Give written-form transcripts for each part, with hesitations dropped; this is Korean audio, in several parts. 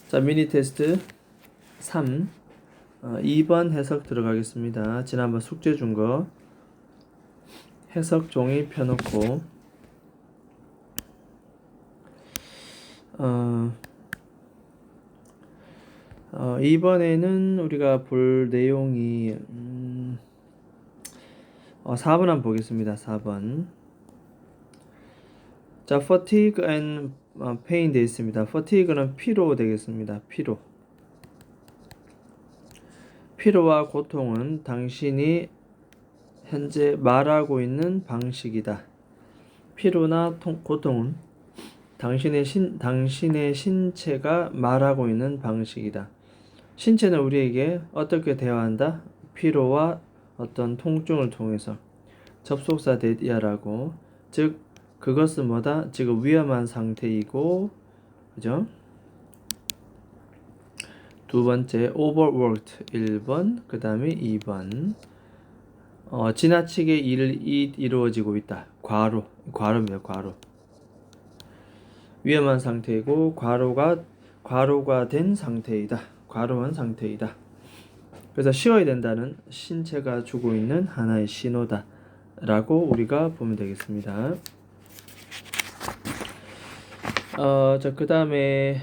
자, 미니 테스트 3 2번 해석 들어가겠습니다. 지난번 숙제 준 거 해석 종이 펴놓고 이번에는 우리가 볼 내용이 4번 한번 보겠습니다. 4번. 자, fatigue and pain 되어 있습니다. fatigue는 피로 되겠습니다. 피로와 고통은 당신이 현재 말하고 있는 방식이다. 피로나 고통은 당신의 신체가 말하고 있는 방식이다. 신체는 우리에게 어떻게 대화한다? 피로와 어떤 통증을 통해서. 접속사 대디아라고. 즉 그것은 뭐다? 지금 위험한 상태이고, 그죠? 두 번째 overworked 1번, 그 다음에 2번. 지나치게 일이 이루어지고 있다. 과로입니다. 과로. 위험한 상태이고 과로가 된 상태이다. 과로한 상태이다. 그래서 쉬어야 된다는 신체가 주고 있는 하나의 신호다 라고 우리가 보면 되겠습니다. 자, 그 다음에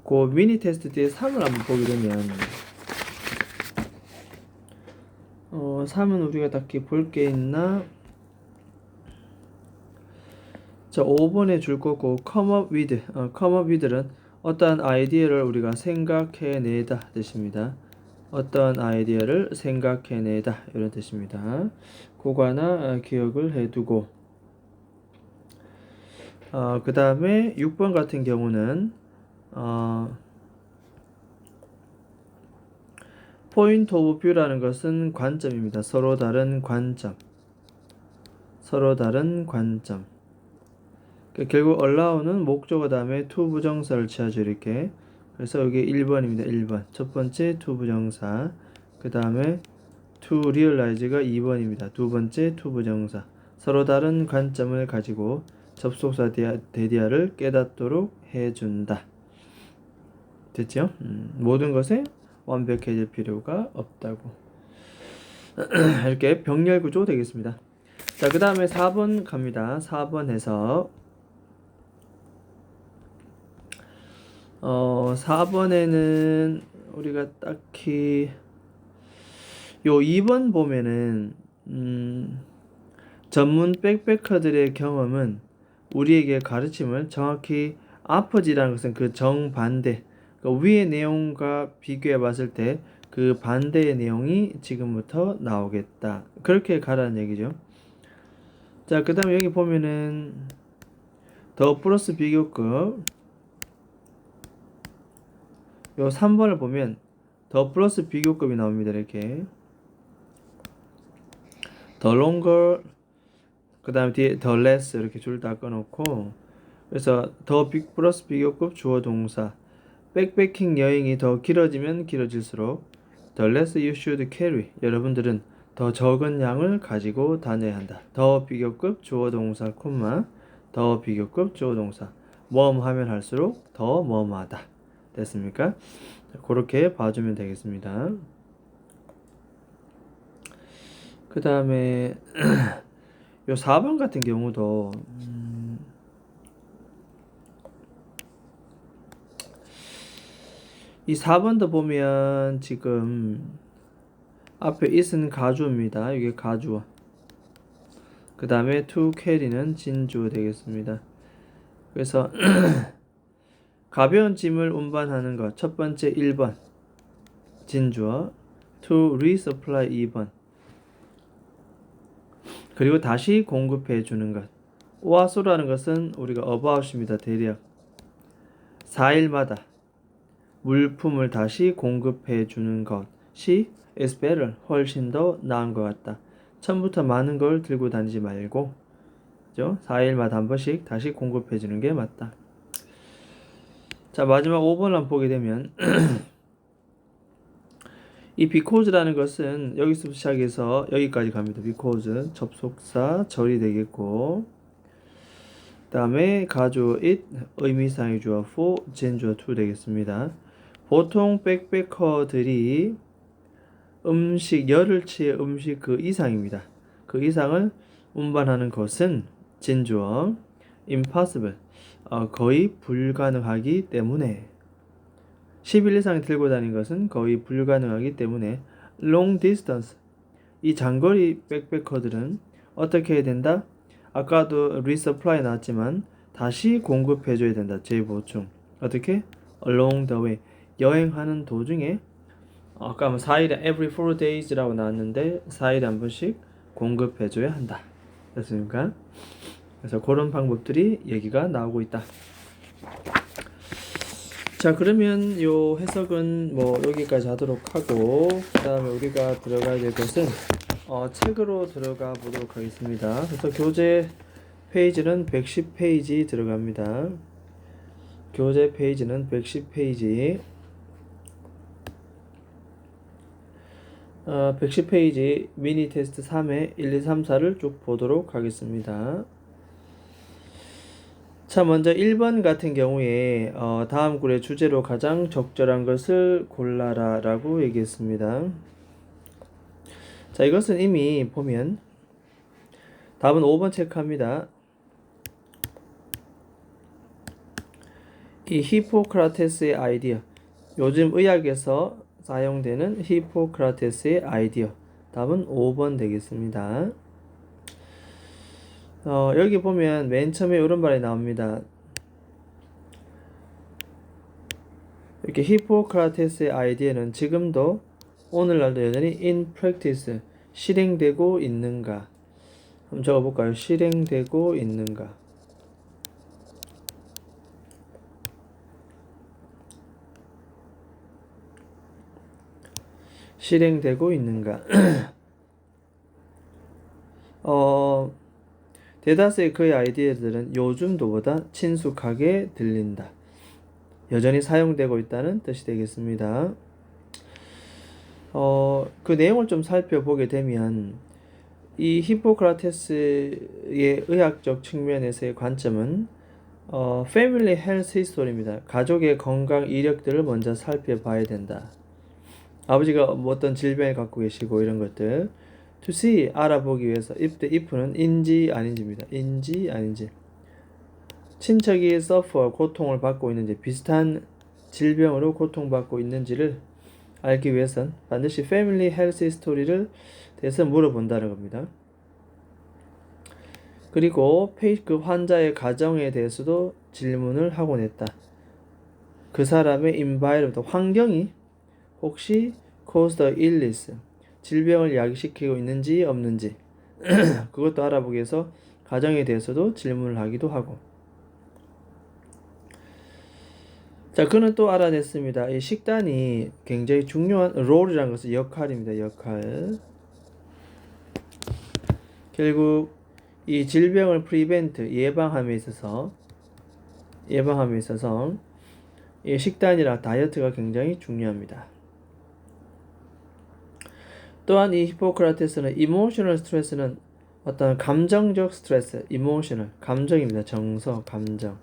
그 미니 테스트 뒤에 3을 한번 보게 되면 3은 우리가 딱히 볼 게 있나? 자, 5번에 줄 거고 come up with는 어떠한 아이디어를 우리가 생각해내다 뜻입니다. 어떤 아이디어를 생각해내다 이런 뜻입니다. 그거 하나 기억을 해두고 그 다음에 6번 같은 경우는 포인트 오브 뷰라는 것은 관점입니다. 서로 다른 관점. 결국 allow는 목적어 다음에 to 부정사를 취하죠. 이렇게. 그래서 여기 1번입니다. 1번. 첫 번째 to 부정사. 그 다음에 to realize가 2번입니다. 두 번째 to 부정사. 서로 다른 관점을 가지고 접속사 대디아를 깨닫도록 해준다. 됐죠? 모든 것에 완벽해질 필요가 없다고. 이렇게 병렬 구조 되겠습니다. 자, 그 다음에 4번 갑니다. 4번 해석. 4번에는 우리가 딱히 요 2번 보면은 전문 백패커들의 경험은 우리에게 가르침을 정확히 opposite라는 것은 그 정반대, 그 위의 내용과 비교해 봤을 때 그 반대의 내용이 지금부터 나오겠다. 그렇게 가라는 얘기죠. 자, 그 다음에 여기 보면은 더 플러스 비교급 요 3번을 보면 더 플러스 비교급이 나옵니다. 이렇게 더 longer 그 다음에 뒤에 더 less 이렇게 줄 다 꺼놓고 그래서 더 플러스 비교급 주어 동사 백패킹 여행이 더 길어지면 길어질수록 the less you should carry 여러분들은 더 적은 양을 가지고 다녀야 한다. 더 비교급 주어 동사 콤마 더 비교급 주어 동사 뭐하면 할수록 더 뭐하다. 됐습니까? 그렇게 봐주면 되겠습니다. 그 다음에 요 4번 같은 경우도 이 4번도 보면 지금 앞에 is는 가주입니다. 이게 가주. 그 다음에 to carry는 진주 되겠습니다. 그래서 가벼운 짐을 운반하는 것 첫 번째 1번 진주어 to resupply 2번 그리고 다시 공급해 주는 것 오아소라는 것은 우리가 about입니다. 대략 4일마다 물품을 다시 공급해 주는 것이 is better 훨씬 더 나은 것 같다. 처음부터 많은 걸 들고 다니지 말고 그죠? 4일마다 한 번씩 다시 공급해 주는 게 맞다. 자, 마지막 5번을 한번 보게 되면 이 because라는 것은 여기서 시작해서 여기까지 갑니다. because 접속사 절이 되겠고 다음에 가주어 it, 의미상의 주어 for, 진주어 to 되겠습니다. 보통 백패커들이 음식, 열흘치의 음식 그 이상입니다. 그 이상을 운반하는 것은 진주어 impossible, 거의 불가능하기 때문에 10일 이상 들고 다니는 것은 거의 불가능하기 때문에 long distance, 이 장거리 백패커들은 어떻게 해야 된다? 아까도 resupply 나왔지만 다시 공급해줘야 된다. 재보충. 어떻게? along the way, 여행하는 도중에 아까 4일에 every 4days라고 나왔는데 4일에 한 번씩 공급해줘야 한다. 됐습니까? 그래서 그런 방법들이 얘기가 나오고 있다. 자, 그러면 요 해석은 뭐 여기까지 하도록 하고, 그 다음에 우리가 들어가야 될 것은 책으로 들어가 보도록 하겠습니다. 그래서 교재 페이지는 110페이지 들어갑니다. 교재 페이지는 110페이지. 110페이지 미니 테스트 3회 1, 2, 3, 4를 쭉 보도록 하겠습니다. 자, 먼저 1번 같은 경우에 다음 글의 주제로 가장 적절한 것을 골라라 라고 얘기했습니다. 자, 이것은 이미 보면 답은 5번 체크합니다. 이 히포크라테스의 아이디어, 요즘 의학에서 사용되는 히포크라테스의 아이디어, 답은 5번 되겠습니다. 여기 보면 맨 처음에 이런 말이 나옵니다. 이렇게 히포크라테스의 아이디어는 지금도 오늘날도 여전히 in practice, 실행되고 있는가? 한번 적어볼까요? 실행되고 있는가? 실행되고 있는가? 대다수의 그의 아이디어들은 요즘도보다 친숙하게 들린다. 여전히 사용되고 있다는 뜻이 되겠습니다. 그 내용을 좀 살펴보게 되면 이 히포크라테스의 의학적 측면에서의 관점은 패밀리 헬스 히스토리입니다. 가족의 건강 이력들을 먼저 살펴봐야 된다. 아버지가 어떤 질병을 갖고 계시고 이런 것들 to see, 알아보기 위해서 if는 인지 아닌지입니다. 인지 아닌지. 친척이 suffer, 고통을 받고 있는지, 비슷한 질병으로 고통받고 있는지를 알기 위해선 반드시 패밀리 헬스 히스토리를 대해서 물어본다는 겁니다. 그리고 그 환자의 가정에 대해서도 질문을 하곤 했다. 그 사람의 environment, 환경이 혹시 cause the illness, 질병을 야기시키고 있는지 없는지 그것도 알아보기 위해서 가정에 대해서도 질문을 하기도 하고. 자, 그는 또 알아냈습니다. 이 식단이 굉장히 중요한 롤이라는 것은 역할입니다. 역할. 결국 이 질병을 prevent, 예방함에 있어서 이 식단이랑 다이어트가 굉장히 중요합니다. 또한 이 히포크라테스는 이모셔널 스트레스는 어떤 감정적 스트레스, 이모셔널, 감정입니다. 정서, 감정.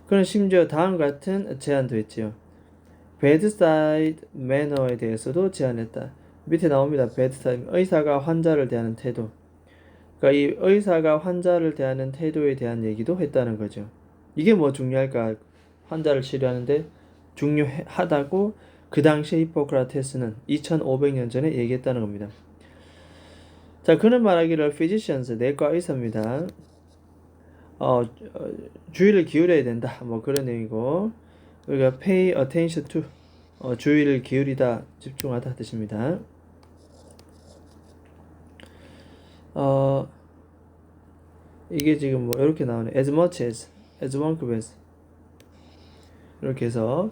그는 심지어 다음 같은 제안도 했지요. bedside manner에 대해서도 제안했다. 밑에 나옵니다. bedside, 의사가 환자를 대하는 태도. 그러니까 이 의사가 환자를 대하는 태도에 대한 얘기도 했다는 거죠. 이게 뭐 중요할까? 환자를 치료하는데 중요하다고 그 당시에 히포크라테스는 2500년 전에 얘기했다는 겁니다. 자, 그는 말하기를 physicians, 내과 의사입니다. 주의를 기울여야 된다. 뭐 그런 내용이고, 우리가 pay attention to, 주의를 기울이다, 집중하다 뜻입니다. 이게 지금 뭐 이렇게 나오네. as much as, 만큼 as. 이렇게 해서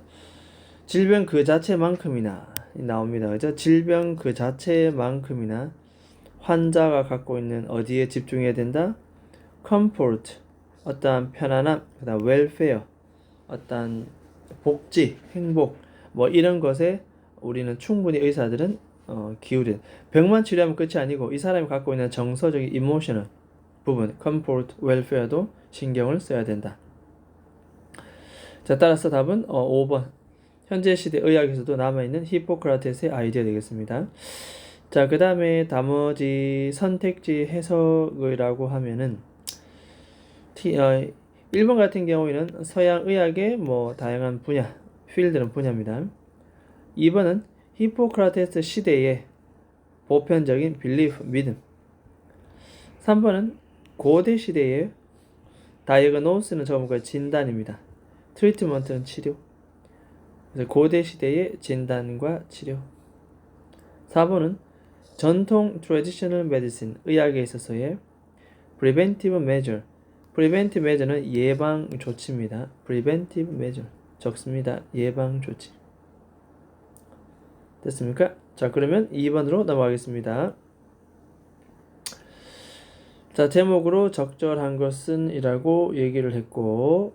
질병 그 자체만큼이나 나옵니다. 그죠? 질병 그 자체만큼이나 환자가 갖고 있는 어디에 집중해야 된다? comfort, 어떠한 편안함, 그다음 welfare, 어떠한 복지, 행복, 뭐 이런 것에 우리는 충분히 의사들은 기울인. 병만 치료하면 끝이 아니고 이 사람이 갖고 있는 정서적인 emotional, 부분, comfort, welfare도 신경을 써야 된다. 자, 따라서 답은 5번. 현재 시대 의학에서도 남아있는 히포크라테스의 아이디어 되겠습니다. 자, 그 다음에 나머지 선택지 해석이라고 하면은 1번 같은 경우에는 서양 의학의 다양한 분야, 필드는 분야입니다. 2번은 히포크라테스 시대의 보편적인 belief, 믿음. 3번은 고대 시대의 diagnose는 전부 진단입니다. 트리트먼트는 치료. 그래서 고대 시대의 진단과 치료. 4번은 전통 traditional medicine, 의학에 있어서의 preventive measure. preventive measure는 예방 조치입니다. preventive measure. 적습니다. 예방 조치. 됐습니까? 자, 그러면 2번으로 넘어가겠습니다. 자, 제목으로 적절한 것은 이라고 얘기를 했고,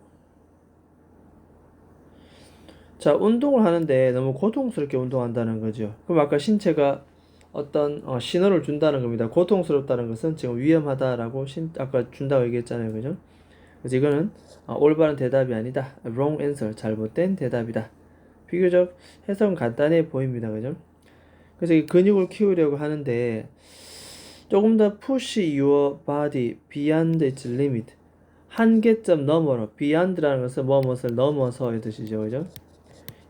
자, 운동을 하는데 너무 고통스럽게 운동한다는 거죠. 그럼 아까 신체가 어떤 신호를 준다는 겁니다. 고통스럽다는 것은 지금 위험하다라고 아까 준다고 얘기했잖아요. 그죠? 그래서 이거는 올바른 대답이 아니다. wrong answer. 잘못된 대답이다. 비교적 해석은 간단해 보입니다. 그죠? 그래서 이 근육을 키우려고 하는데 조금 더 push your body beyond its limit. 한계점 너머로. beyond라는 것은 무엇을 넘어서의 뜻이죠. 그죠?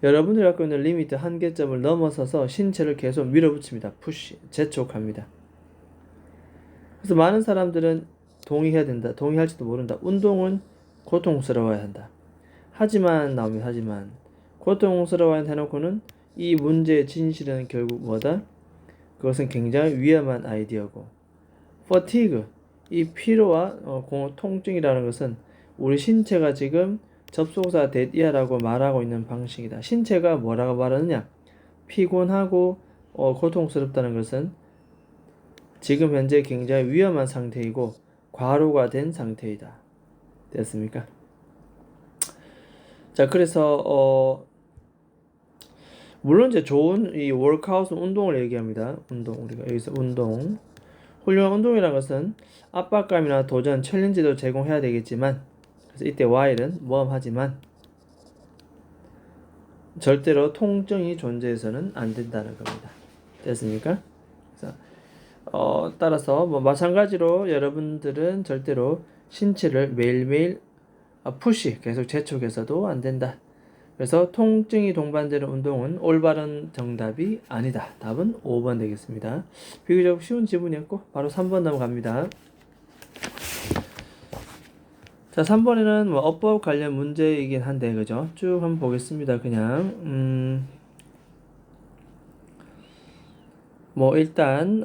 여러분들이 갖고 있는 리미트 한계점을 넘어서서 신체를 계속 밀어붙입니다. push, 재촉합니다. 그래서 많은 사람들은 동의해야 된다. 동의할지도 모른다. 운동은 고통스러워야 한다. 하지만 고통스러워야 해놓고는 이 문제의 진실은 결국 뭐다? 그것은 굉장히 위험한 아이디어고, fatigue, 이 피로와 통증이라는 것은 우리 신체가 지금 접속사 데디아라고 말하고 있는 방식이다. 신체가 뭐라고 말하느냐? 피곤하고 고통스럽다는 것은 지금 현재 굉장히 위험한 상태이고 과로가 된 상태이다. 됐습니까? 자, 그래서 물론 이제 좋은 이 워크아웃은 운동을 얘기합니다. 우리가 여기서 운동, 훌륭한 운동이라는 것은 압박감이나 도전, 챌린지도 제공해야 되겠지만, 그래서 이때 while은 모험하지만 절대로 통증이 존재해서는 안 된다는 겁니다. 됐습니까? 그래서 따라서 마찬가지로 여러분들은 절대로 신체를 매일매일 푸시, 계속 재촉해서도 안 된다. 그래서 통증이 동반되는 운동은 올바른 정답이 아니다. 답은 5번 되겠습니다. 비교적 쉬운 지문이었고 바로 3번 넘어갑니다. 자, 3번에는 어법 관련 문제이긴 한데, 그죠? 쭉 한번 보겠습니다. 그냥 일단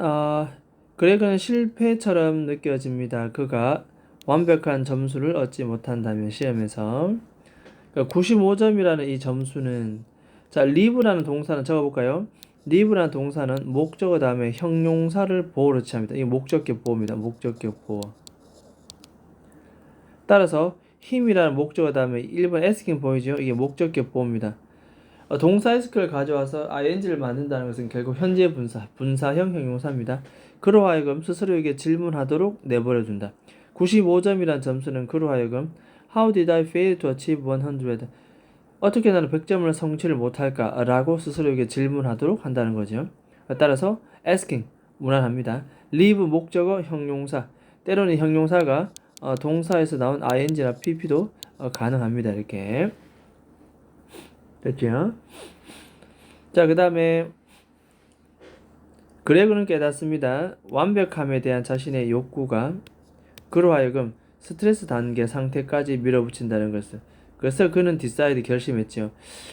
그레그는 실패처럼 느껴집니다. 그가 완벽한 점수를 얻지 못한다면 시험에서 95점이라는 이 점수는, 자, live라는 동사는 적어볼까요? live라는 동사는 목적어 다음에 형용사를 보호로 취합니다. 이게 목적격 보호입니다. 목적격 보호. 따라서 힘이라는 목적어 다음에 1번 asking 보이죠? 이게 목적격 보호입니다. 동사 ask를 가져와서 ing를 만든다는 것은 결국 현재 분사형 형용사입니다. 그로 하여금 스스로에게 질문하도록 내버려둔다. 95점이란 점수는 그로 하여금 How did I fail to achieve 100? 어떻게 나는 100점을 성취를 못할까? 라고 스스로에게 질문하도록 한다는 거죠. 따라서 asking, 무난합니다. leave 목적어 형용사, 때로는 형용사가 동사에서 나온 ing나 pp도 가능합니다. 이렇게 됐죠? 자, 그 다음에 그레그는 깨닫습니다. 완벽함에 대한 자신의 욕구가 그로 하여금 스트레스 단계 상태까지 밀어붙인다는 것을. 그래서 그는 decide, 결심했죠.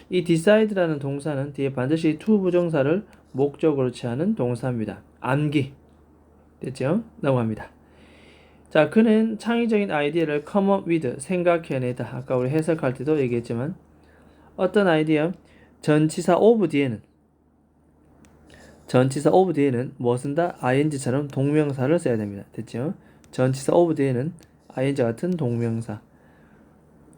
이 decide라는 동사는 뒤에 반드시 to 부정사를 목적으로 취하는 동사입니다. 암기. 됐죠? 넘어갑니다. 자, 그는 창의적인 아이디어를 come up with, 생각해내다. 아까 우리 해석할 때도 얘기했지만 어떤 아이디어? 전치사 of 뒤에는 뭐 쓴다? ing처럼 동명사를 써야 됩니다. 됐죠? 전치사 of 뒤에는 ing 같은 동명사.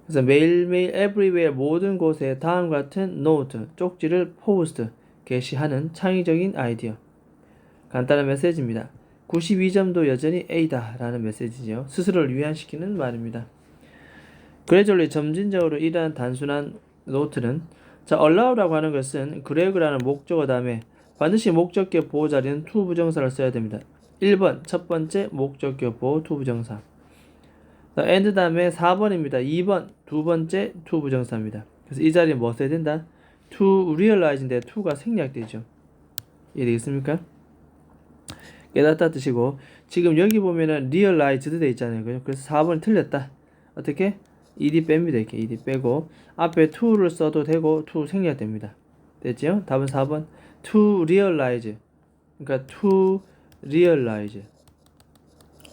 그래서 매일매일 everywhere 모든 곳에 다음과 같은 note, 쪽지를 post, 게시하는 창의적인 아이디어. 간단한 메시지입니다. 92점도 여전히 A다 라는 메시지죠. 스스로를 위안시키는 말입니다. 그래졸리 점진적으로 이러한 단순한 노트는 자, allow라고 하는 것은 그레그라는 목적어 다음에 반드시 목적격 보호 자리는 to 부정사를 써야 됩니다. 1번 첫 번째 목적격 보호 to 부정사. and 다음에 4번입니다. 2번 두 번째 to 부정사입니다. 그래서 이 자리에 뭐 써야 된다? to realize인데 to가 생략되죠. 이해되겠습니까? 깨닫다 뜻이고 지금 여기 보면은 realized 돼 있잖아요. 그래서 4번이 틀렸다. 어떻게? ed 뺍니다. 이렇게 ed 빼고 앞에 to를 써도 되고 to 생략됩니다. 됐죠? 답은 4번 to realize. 그러니까 to realize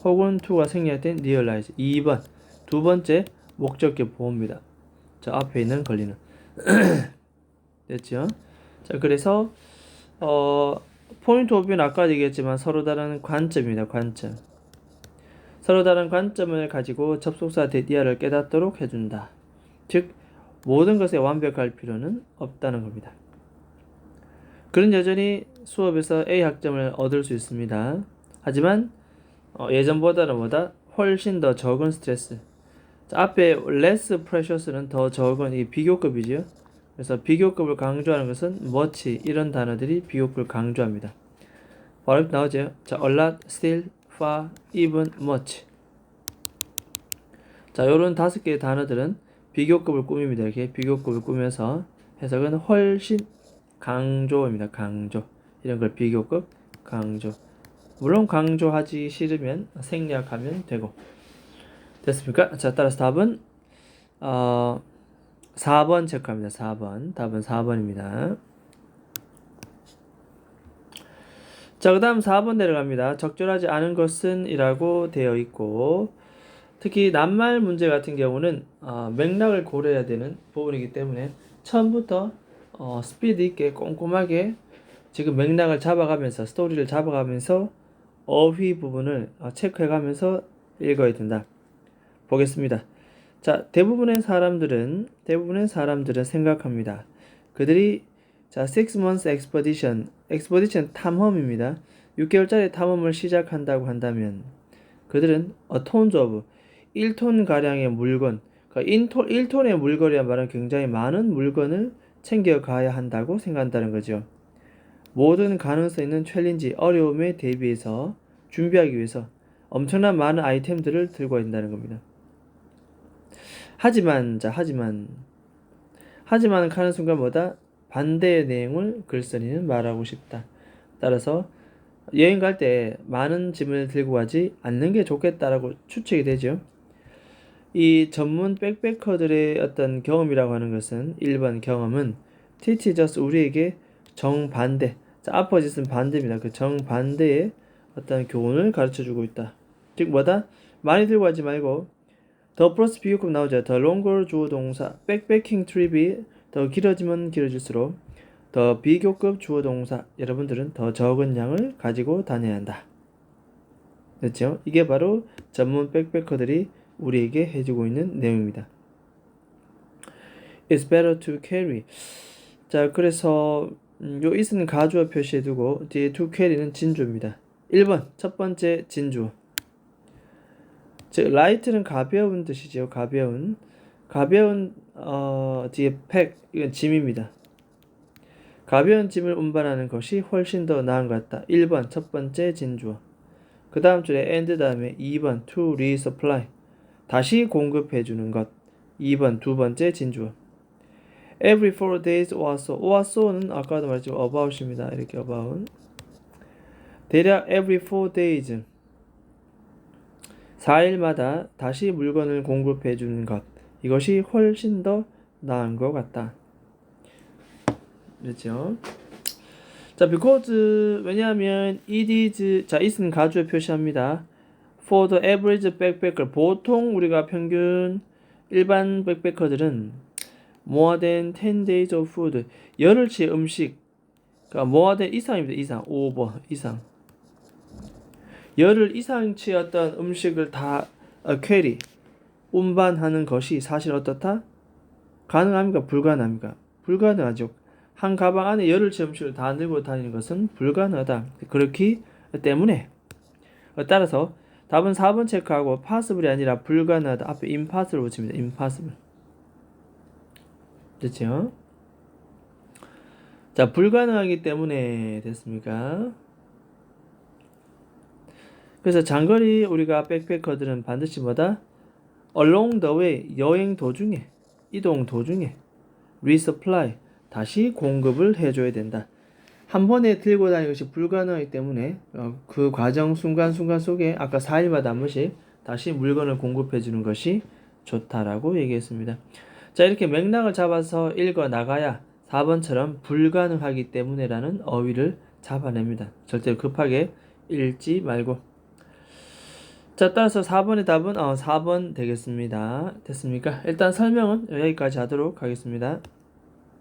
혹은 to가 생략된 realize. 2번 두 번째 목적격 보호입니다. 저 앞에 있는 권리는 됐죠? 자, 그래서 포인트 오브 뷰는 아까 얘기했지만 서로 다른 관점입니다. 관점. 서로 다른 관점을 가지고 접속사 데디아를 깨닫도록 해준다. 즉 모든 것에 완벽할 필요는 없다는 겁니다. 그는 여전히 수업에서 A 학점을 얻을 수 있습니다. 하지만 예전보다는 훨씬 더 적은 스트레스. 자, 앞에 less precious는 더 적은 이 비교급이지요. 그래서 비교급을 강조하는 것은 much 이런 단어들이 비교급을 강조합니다. 바로 나오죠. 자, a lot, still, far, even, much. 자, 요런 5개의 단어들은 비교급을 꾸밉니다. 이렇게 비교급을 꾸며서 해석은 훨씬 강조입니다. 강조. 이런 걸 비교급, 강조. 물론 강조하지 싫으면 생략하면 되고. 됐습니까? 자, 따라서 답은 4번 체크합니다. 4번. 답은 4번입니다. 자, 그 다음 4번 내려갑니다. 적절하지 않은 것은 이라고 되어 있고 특히 낱말 문제 같은 경우는 맥락을 고려해야 되는 부분이기 때문에 처음부터 스피드 있게 꼼꼼하게 지금 맥락을 잡아가면서 스토리를 잡아가면서 어휘 부분을 체크해가면서 읽어야 된다. 보겠습니다. 자, 대부분의 사람들은 생각합니다. 그들이 자, 6 months expedition 탐험입니다. 6개월짜리 탐험을 시작한다고 한다면 그들은 a tons of 1톤 가량의 물건, 그러니까 1톤의 물건이란 말은 굉장히 많은 물건을 챙겨가야 한다고 생각한다는 거죠. 모든 가능성 있는 챌린지, 어려움에 대비해서 준비하기 위해서 엄청난 많은 아이템들을 들고 와야 된다는 겁니다. 하지만 하는 순간 반대의 내용을 글쓴이는 말하고 싶다. 따라서 여행 갈 때 많은 짐을 들고 가지 않는 게 좋겠다라고 추측이 되죠. 이 전문 백패커들의 어떤 경험이라고 하는 것은 1번 경험은 teaches us 우리에게 정반대. 자, opposite은 반대입니다. 그 정반대의 어떤 교훈을 가르쳐주고 있다. 즉 많이 들고 가지 말고 더 플러스 비교급 나오죠. 더 longer 주어 동사 백패킹 트립이 더 길어지면 길어질수록 더 비교급 주어 동사 여러분들은 더 적은 양을 가지고 다녀야 한다. 됐죠? 이게 바로 전문 백패커들이 우리에게 해주고 있는 내용입니다. It's better to carry. 자, 그래서 요 it은 가주어 표시해두고 뒤에 to carry는 진주입니다. 1번 첫 번째 진주. 즉 light는 가벼운 뜻이죠. 가벼운 뒤에 pack 이건 짐입니다. 가벼운 짐을 운반하는 것이 훨씬 더 나은 것 같다. 1번 첫 번째 진주어. 그 다음 줄에 and 다음에 2번 to resupply 다시 공급해 주는 것. 2번 두 번째 진주어. Every 4 days or so는 아까도 말했지만 about입니다. 이렇게 about. 대략 every 4 days 4일마다 다시 물건을 공급해 주는 것. 이것이 훨씬 더 나은 것 같다. 그렇죠? 자, because 왜냐하면 it is 자, it은 가주어 표시합니다. For the average backpacker 보통 우리가 평균 일반 백패커들은 more than 10 days of food 열흘치 음식 그러니까 more than 이상입니다. 이상 over 이상 열흘 이상치 어떤 음식을 다 carry 운반하는 것이 사실 어떻다? 가능합니까? 불가능합니까? 불가능하죠. 한 가방 안에 열흘치 음식을 다 들고 다니는 것은 불가능하다. 그렇기 때문에 따라서 답은 4번 체크하고 possible이 아니라 불가능하다. 앞에 impossible 붙입니다. impossible. 됐죠? 자, 불가능하기 때문에 됐습니까? 그래서 장거리 우리가 백패커들은 반드시 뭐다? along the way, 여행 도중에, 이동 도중에 resupply, 다시 공급을 해줘야 된다. 한 번에 들고 다니는 것이 불가능하기 때문에 그 과정 순간순간 속에 아까 4일마다 한 번씩 다시 물건을 공급해 주는 것이 좋다라고 얘기했습니다. 자, 이렇게 맥락을 잡아서 읽어 나가야 4번처럼 불가능하기 때문에라는 어휘를 잡아냅니다. 절대로 급하게 읽지 말고. 자, 따라서 4번의 답은 4번 되겠습니다. 됐습니까? 일단 설명은 여기까지 하도록 하겠습니다.